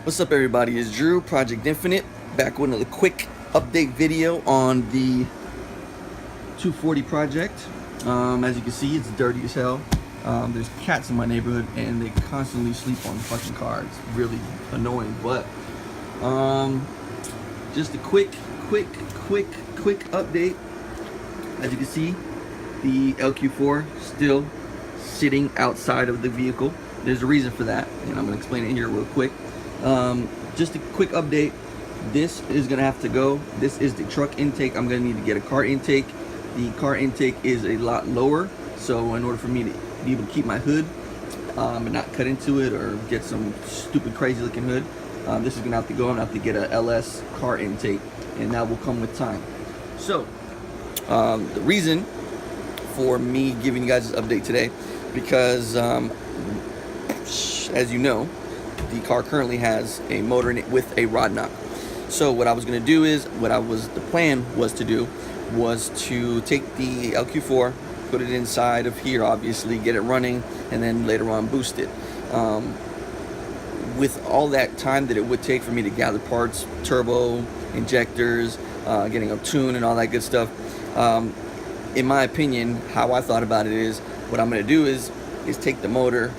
What's up, everybody? It's Drew, Project Infinite, back with another quick update video on the 240 project. As you can see, it's dirty as hell. There's cats in my neighborhood and they constantly sleep on the fucking car. It's really annoying, but just a quick update. As you can see, the LQ4 still sitting outside of the vehicle. There's a reason for that, and I'm gonna explain it here real quick. Just a quick update. This is gonna have to go. This is the truck intake. I'm gonna need to get a car intake. The car intake is a lot lower, so in order for me to be able to keep my hood and not cut into it or get some stupid crazy looking hood, this is gonna have to go. I'm gonna have to get a LS car intake, and that will come with time. So the reason for me giving you guys this update today, because as you know, the car currently has a motor in it with a rod knock. So what I was going to do is, the plan was to do was to take the LQ4, put it inside of here, obviously, get it running, and then later on boost it. With all that time that it would take for me to gather parts, turbo, injectors, getting a tune and all that good stuff, in my opinion, how I thought about it is, what I'm going to do is take the motor,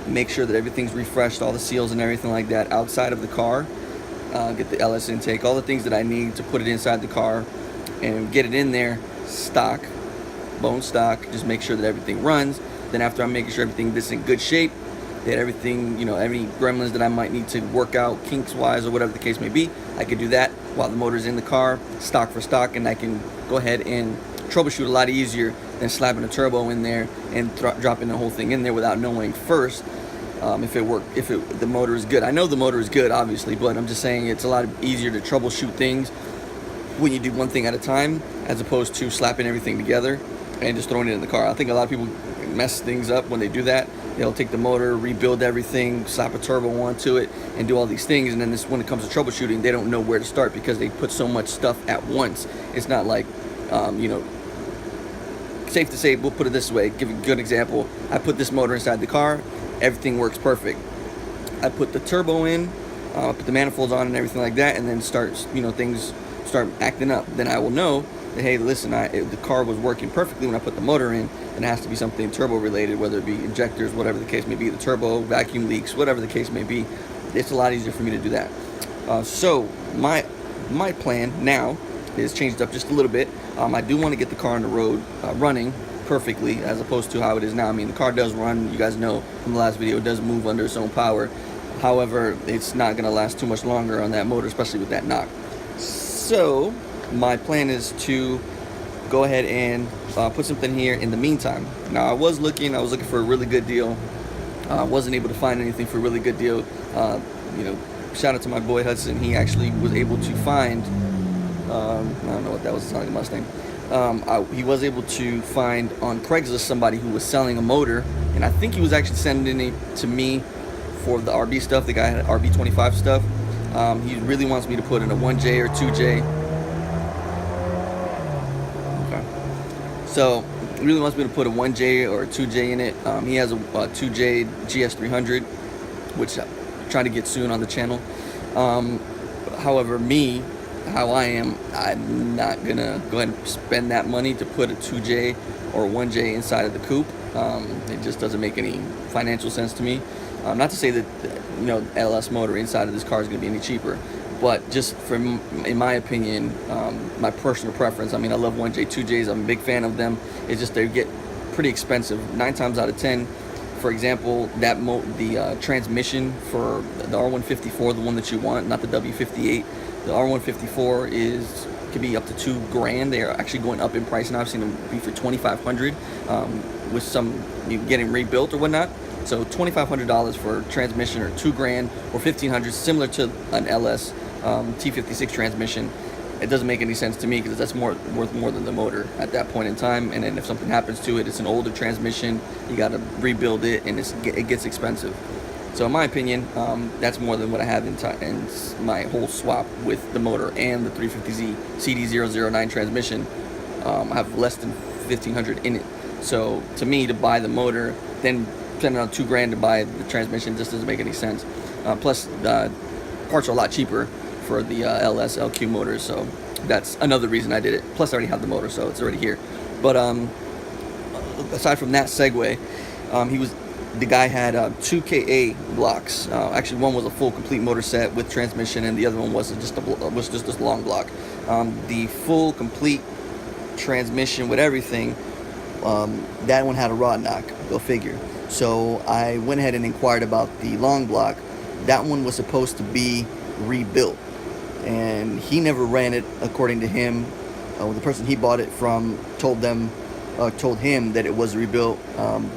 make sure that everything's refreshed, all the seals and everything like that outside of the car, get the LS intake, all the things that I need to put it inside the car, and get it in there stock, bone stock. Just make sure that everything runs. Then after I'm making sure everything is in good shape, that everything, you know, any gremlins that I might need to work out kinks wise or whatever the case may be, I could do that while the motor's in the car, stock for stock, and I can go ahead and troubleshoot a lot easier than slapping a turbo in there and dropping the whole thing in there without knowing first if the motor is good. I know the motor is good, obviously, but I'm just saying it's a lot easier to troubleshoot things when you do one thing at a time, as opposed to slapping everything together and just throwing it in the car. I think a lot of people mess things up when they do that. They'll take the motor, rebuild everything, slap a turbo onto it, and do all these things, and then when it comes to troubleshooting, they don't know where to start because they put so much stuff at once. It's not like, safe to say, we'll put it this way, give a good example. I put this motor inside the car, everything works perfect. I put the turbo in, put the manifolds on and everything like that, and then things start acting up. Then I will know that, hey, listen, the car was working perfectly when I put the motor in, and it has to be something turbo related, whether it be injectors, whatever the case may be, the turbo, vacuum leaks, whatever the case may be. It's a lot easier for me to do that. So my plan now is changed up just a little bit. I do want to get the car on the road running perfectly, as opposed to how it is now. I mean, the car does run, you guys know from the last video, it does move under its own power. However, it's not going to last too much longer on that motor, especially with that knock. So my plan is to go ahead and put something here in the meantime. Now I was looking for a really good deal. Wasn't able to find anything for a really good deal. Shout out to my boy Hudson. He actually was able to find, I don't know what that was, it's not like a Mustang. He was able to find on Craigslist somebody who was selling a motor, and I think he was actually sending it to me for the RB stuff. The guy had RB25 stuff. He really wants me to put in a 1J or 2J. Okay. So he really wants me to put a 1J or a 2J in it. He has a 2J GS300, which I'm trying to get soon on the channel. However, how I am, I'm not gonna go ahead and spend that money to put a 2J or 1J inside of the coupe. It just doesn't make any financial sense to me. Not to say that LS motor inside of this car is going to be any cheaper, but just in my opinion, my personal preference. I mean, I love 1J, 2Js. I'm a big fan of them. It's just they get pretty expensive. 9 times out of 10, for example, the transmission for the R154, the one that you want, not the W58. The R154 could be up to $2,000. They are actually going up in price now. I've seen them be for $2,500 with some getting rebuilt or whatnot. So $2,500 for transmission, or $2,000 or $1,500, similar to an LS T56 transmission. It doesn't make any sense to me because that's worth more than the motor at that point in time. And then if something happens to it, it's an older transmission. You got to rebuild it, and it gets expensive. So in my opinion, that's more than what I have in my whole swap with the motor and the 350Z CD009 transmission. I have less than $1,500 in it. So to me, to buy the motor, then spending on $2,000 to buy the transmission just doesn't make any sense. Plus, parts are a lot cheaper for the LS LQ motors, so that's another reason I did it. Plus I already have the motor, so it's already here. But aside from that segue, the guy had 2 KA blocks. Actually, one was a full complete motor set with transmission, and the other one was just this long block. The full complete transmission with everything, that one had a rod knock, go figure. So I went ahead and inquired about the long block. That one was supposed to be rebuilt, and he never ran it. According to him, the person he bought it from told him that it was rebuilt,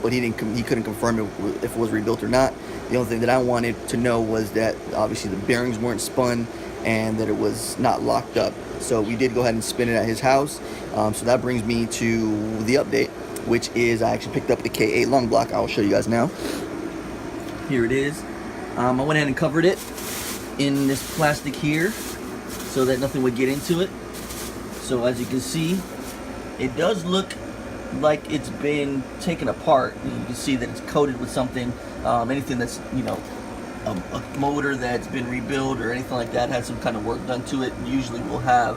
but he couldn't confirm if it was rebuilt or not. The only thing that I wanted to know was that obviously the bearings weren't spun and that it was not locked up. So we did go ahead and spin it at his house. So that brings me to the update, which is I actually picked up the K8 long block. I'll show you guys now. Here it is. I went ahead and covered it in this plastic here so that nothing would get into it. So as you can see, it does look like it's been taken apart. You can see that it's coated with something. Anything that's, you know, a motor that's been rebuilt or anything like that, had some kind of work done to it, usually will have,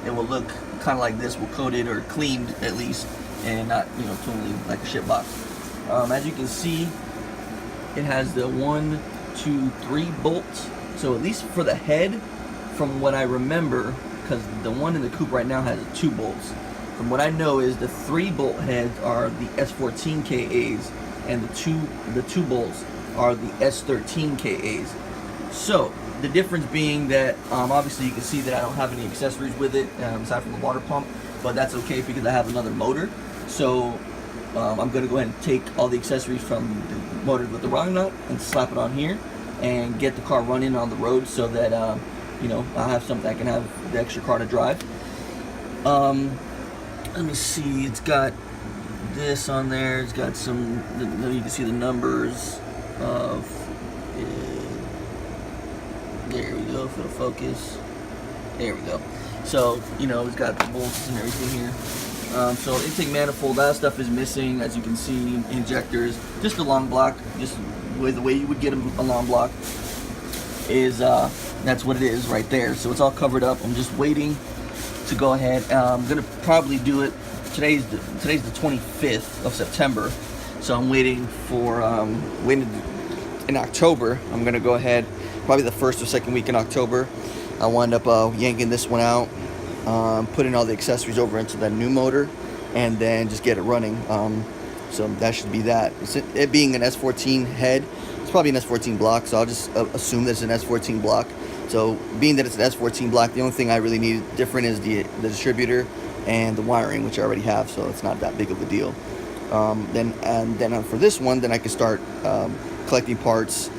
it will look kind of like this, will coated or cleaned at least, and not, you know, totally like a shit box. As you can see, it has the 1, 2, 3 bolts. So at least for the head, from what I remember, because the one in the coupe right now has 2 bolts. From what I know is the 3 bolt heads are the S14 KAs, and the two bolts are the S13 KAs. So the difference being that obviously you can see that I don't have any accessories with it aside from the water pump, but that's okay because I have another motor. So I'm going to go ahead and take all the accessories from the motor with the rod nut and slap it on here and get the car running on the road so that you know, I have something I can have the extra car to drive. Let me see, it's got this on there, it's got some, you can see the numbers of, there we go, for the focus, there we go. So, you know, it's got the bolts and everything here. So intake manifold, that stuff is missing, as you can see, injectors, just a long block, just the way you would get a long block is, that's what it is right there. So it's all covered up. I'm just waiting to go ahead. I'm gonna probably do it. Today's the 25th of September, so I'm waiting for in October. I'm gonna go ahead, probably the first or second week in October. I wind up yanking this one out, putting all the accessories over into that new motor, and then just get it running. So that should be that. It being an S14 head, it's probably an S14 block, so I'll just assume that it's an S14 block. So being that it's an S14 block, the only thing I really need different is the distributor and the wiring, which I already have, so it's not that big of a deal. Then for this one, then I can start collecting parts,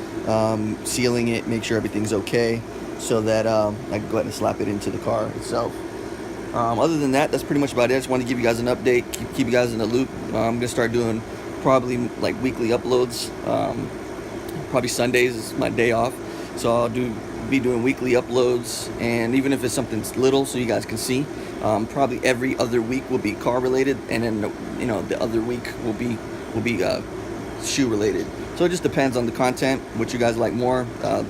sealing it, make sure everything's okay, so that I can go ahead and slap it into the car itself. Other than that, that's pretty much about it. I just wanted to give you guys an update, keep you guys in the loop. I'm gonna start doing probably like weekly uploads. Probably Sundays is my day off, so I'll be doing weekly uploads, and even if it's something little so you guys can see, probably every other week will be car related, and then the other week will be shoe related. So it just depends on the content, what you guys like more.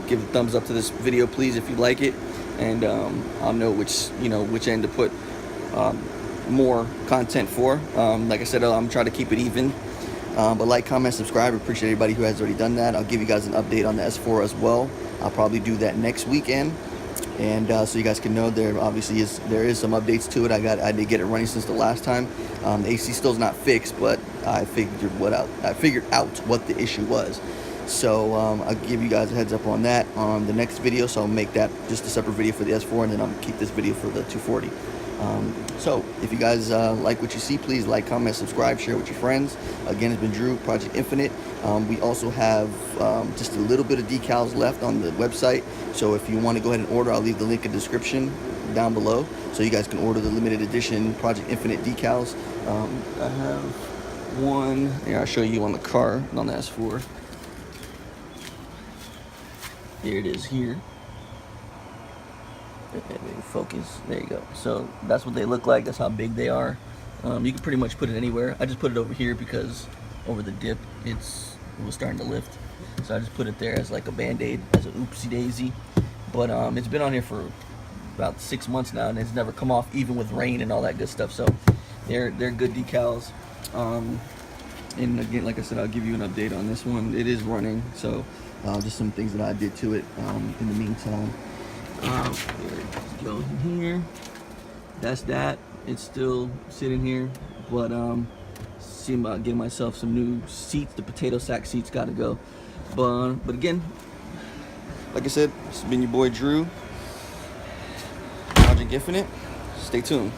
Give a thumbs up to this video please if you like it, and I'll know which end to put more content for. Like I said, I'm trying to keep it even. But like, comment, subscribe. I appreciate everybody who has already done that. I'll give you guys an update on the S4 as well. I'll probably do that next weekend, and so you guys can know there obviously is some updates to it. I did get it running since the last time. The AC still's not fixed, but I figured out what the issue was. So I'll give you guys a heads up on that on the next video. So I'll make that just a separate video for the S4, and then I'll keep this video for the 240. So if you guys like what you see, please like, comment, subscribe, share with your friends. Again, it's been Drew, Project Infinite. We also have just a little bit of decals left on the website, so if you want to go ahead and order, I'll leave the link in the description down below, so you guys can order the limited edition Project Infinite decals. I have one here. I'll show you on the car, on the S4. Here it is here. Focus, there you go. So that's what they look like, that's how big they are. You can pretty much put it anywhere. I just put it over here because over the dip it was starting to lift. so I just put it there as like a band-aid, as an oopsie daisy. But it's been on here for about 6 months now, and it's never come off, even with rain and all that good stuff. So they're good decals. And again, like I said, I'll give you an update on this one. It is running, so just some things that I did to it in the meantime. Let's go in here. That's that. It's still sitting here, but see about getting myself some new seats. The potato sack seats got to go. But again, like I said, it's been your boy Drew, Project Infinite. Stay tuned.